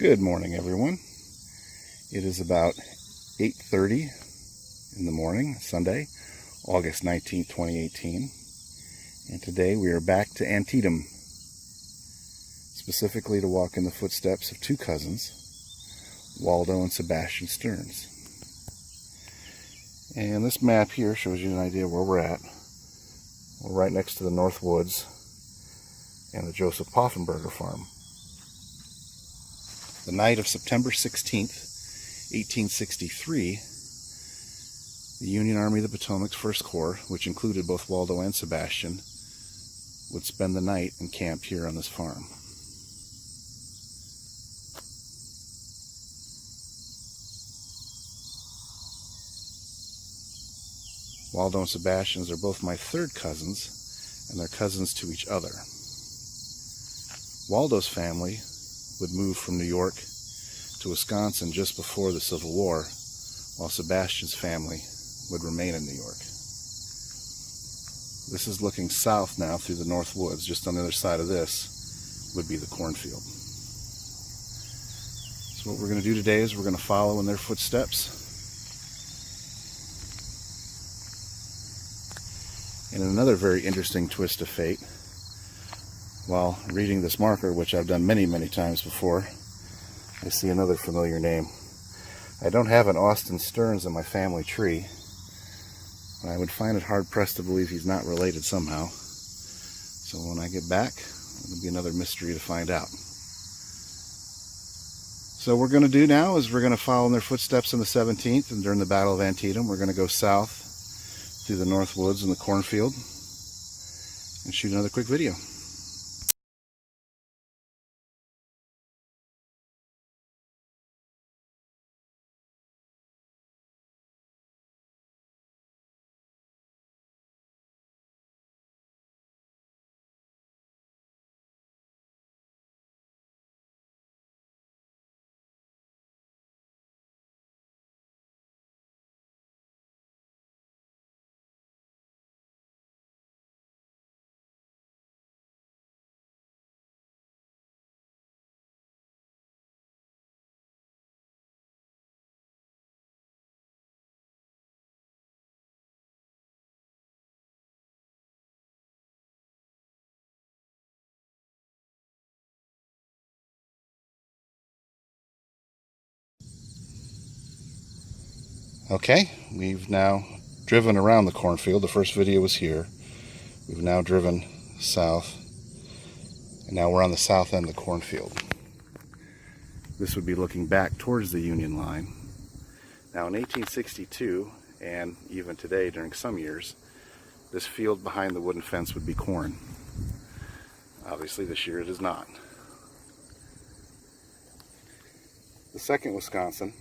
Good morning, everyone. It is about 8:30 in the morning, Sunday, August 19th, 2018. And today we are back to Antietam, specifically to walk in the footsteps of two cousins, Waldo and Sebastian Stearns. And this map here shows you an idea where we're at. We're right next to the North Woods and the Joseph Poffenberger farm. The night of September 16th, 1863, the Union Army of the Potomac's First Corps, which included both Waldo and Sebastian, would spend the night encamped here on this farm. Waldo and Sebastian are both my third cousins, and they're cousins to each other. Waldo's family would move from New York to Wisconsin just before the Civil War, while Sebastian's family would remain in New York. This is looking south now through the North Woods. Just on the other side of this would be the cornfield. So what we're going to do today is we're going to follow in their footsteps. And in another very interesting twist of fate, while reading this marker, which I've done many, many times before, I see another familiar name. I don't have an Austin Stearns in my family tree, but I would find it hard-pressed to believe he's not related somehow. So when I get back, it'll be another mystery to find out. So what we're going to do now is we're going to follow in their footsteps in the 17th, and during the Battle of Antietam, we're going to go south through the North Woods and the cornfield and shoot another quick video. Okay, we've now driven around the cornfield. The first video was here. We've now driven south, and now we're on the south end of the cornfield. This would be looking back towards the Union line. Now in 1862, and even today during some years, this field behind the wooden fence would be corn. Obviously this year it is not. The second Wisconsin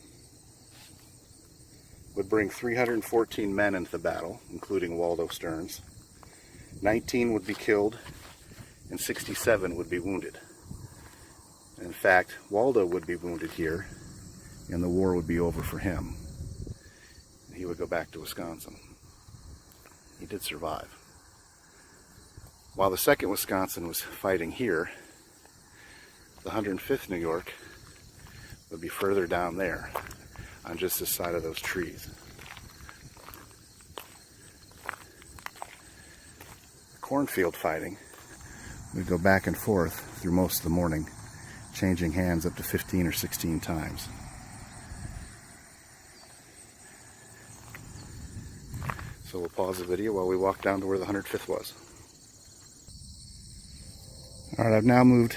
would bring 314 men into the battle, including Waldo Stearns. 19 would be killed, and 67 would be wounded. In fact, Waldo would be wounded here, and the war would be over for him. He would go back to Wisconsin. He did survive. While the second Wisconsin was fighting here, the 105th New York would be further down there, on just this side of those trees. The cornfield fighting would go back and forth through most of the morning, changing hands up to 15 or 16 times. So we'll pause the video while we walk down to where the 105th was. Alright, I've now moved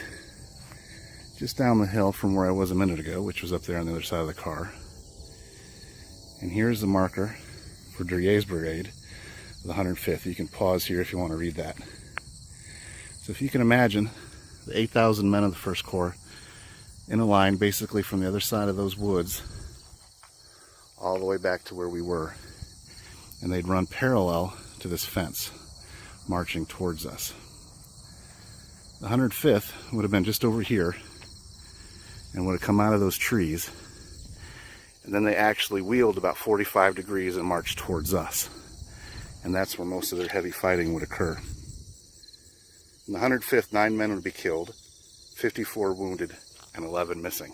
just down the hill from where I was a minute ago, which was up there on the other side of the car. And here's the marker for Duryea's brigade, the 105th. You can pause here if you want to read that. So if you can imagine the 8,000 men of the First Corps in a line basically from the other side of those woods all the way back to where we were. And they'd run parallel to this fence, marching towards us. The 105th would have been just over here and would have come out of those trees. And then they actually wheeled about 45 degrees and marched towards us. And that's where most of their heavy fighting would occur. In the 105th, 9 men would be killed, 54 wounded, and 11 missing.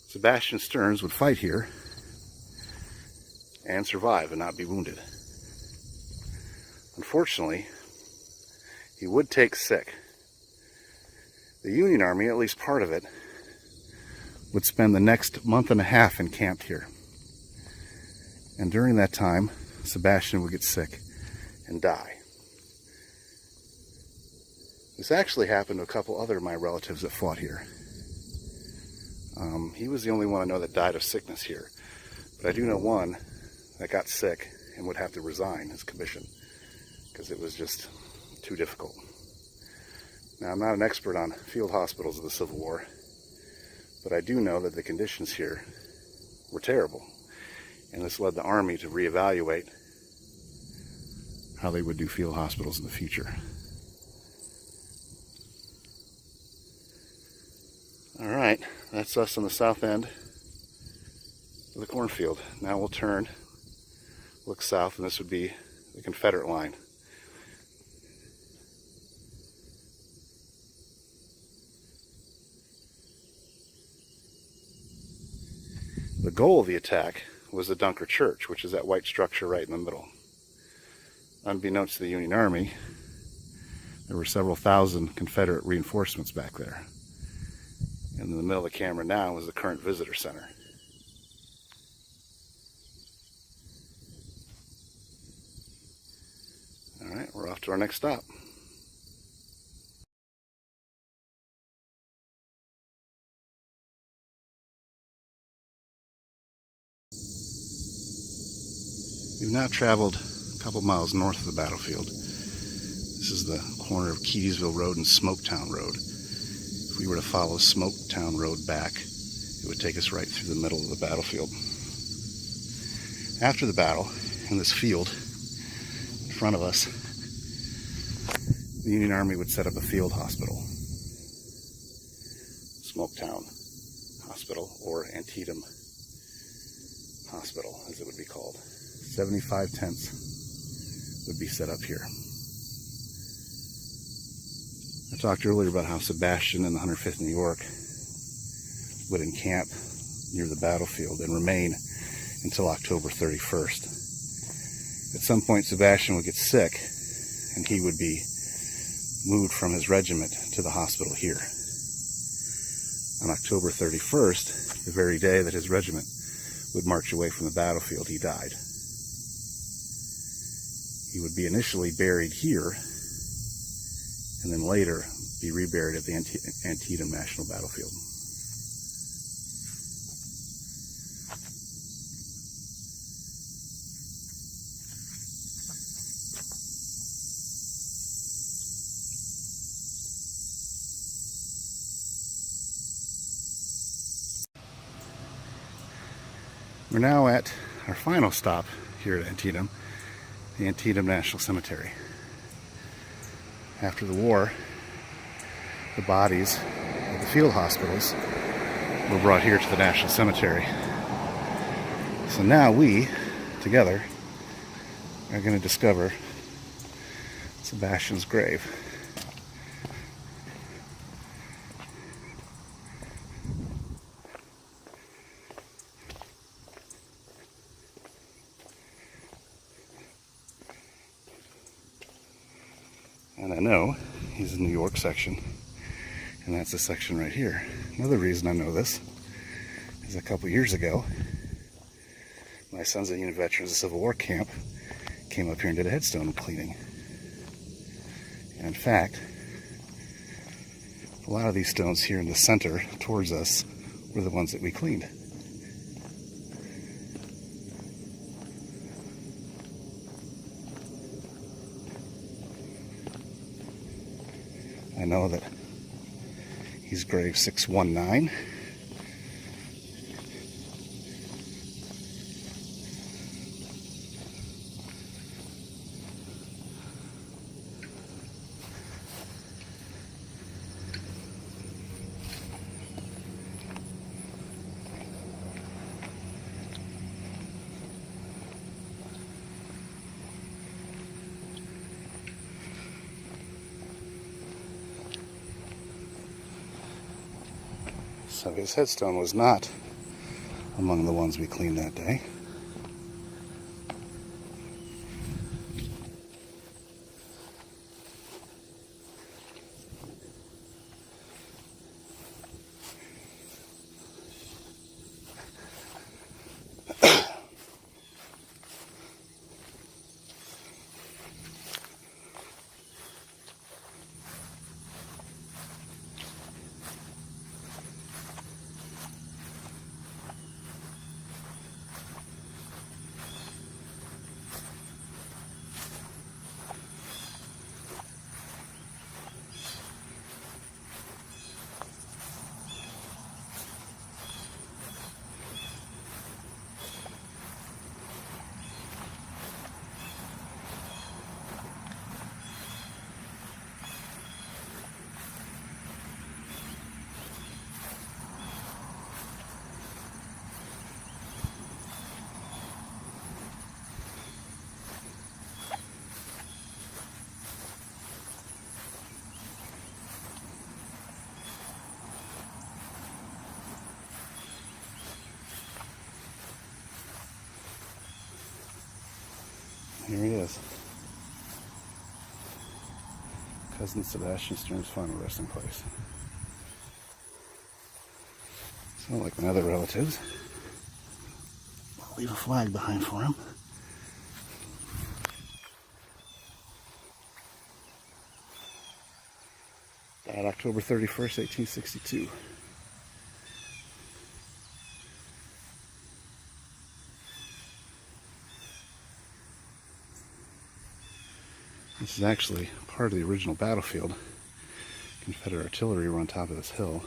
Sebastian Stearns would fight here and survive and not be wounded. Unfortunately, he would take sick. The Union Army, at least part of it, would spend the next month and a half encamped here. And during that time, Sebastian would get sick and die. This actually happened to a couple other of my relatives that fought here. He was the only one I know that died of sickness here. But I do know one that got sick and would have to resign his commission because it was just too difficult. Now, I'm not an expert on field hospitals of the Civil War, but I do know that the conditions here were terrible. And this led the Army to reevaluate how they would do field hospitals in the future. All right, that's us on the south end of the cornfield. Now we'll turn, look south, and this would be the Confederate line. The goal of the attack was the Dunker Church, which is that white structure right in the middle. Unbeknownst to the Union Army, there were several thousand Confederate reinforcements back there. And in the middle of the camera now is the current visitor center. All right, we're off to our next stop. We've now traveled a couple miles north of the battlefield. This is the corner of Keedysville Road and Smoketown Road. If we were to follow Smoketown Road back, it would take us right through the middle of the battlefield. After the battle, in this field in front of us, the Union Army would set up a field hospital. Smoketown Hospital, or Antietam Hospital, as it would be called. 75 tents would be set up here. I talked earlier about how Sebastian and the 105th New York would encamp near the battlefield and remain until October 31st. At some point, Sebastian would get sick and he would be moved from his regiment to the hospital here. On October 31st, the very day that his regiment would march away from the battlefield, he died. He would be initially buried here and then later be reburied at the Antietam National Battlefield. We're now at our final stop here at Antietam, the Antietam National Cemetery. After the war, the bodies of the field hospitals were brought here to the National Cemetery. So now we, together, are going to discover Sebastian's grave. And I know he's in the New York section, and that's the section right here. Another reason I know this is a couple years ago, my Sons of Union Veterans of Civil War camp came up here and did a headstone cleaning. And in fact, a lot of these stones here in the center towards us were the ones that we cleaned. I know that he's grave 619. So his headstone was not among the ones we cleaned that day. Here he is. Cousin Sebastian Stearns' final resting place. So, like my other relatives, I'll leave a flag behind for him. Died October 31st, 1862. This is actually part of the original battlefield. Confederate artillery were on top of this hill.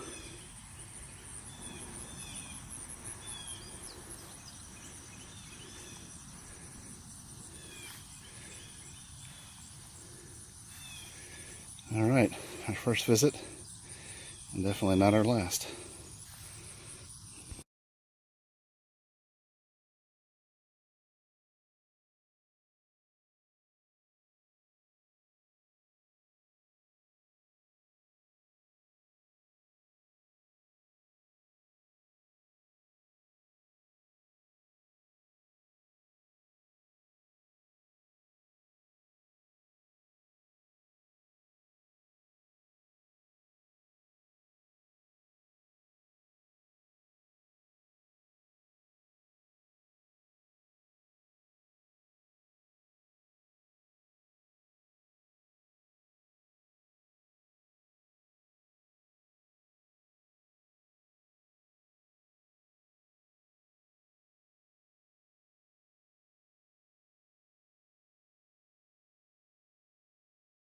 All right, our first visit, and definitely not our last.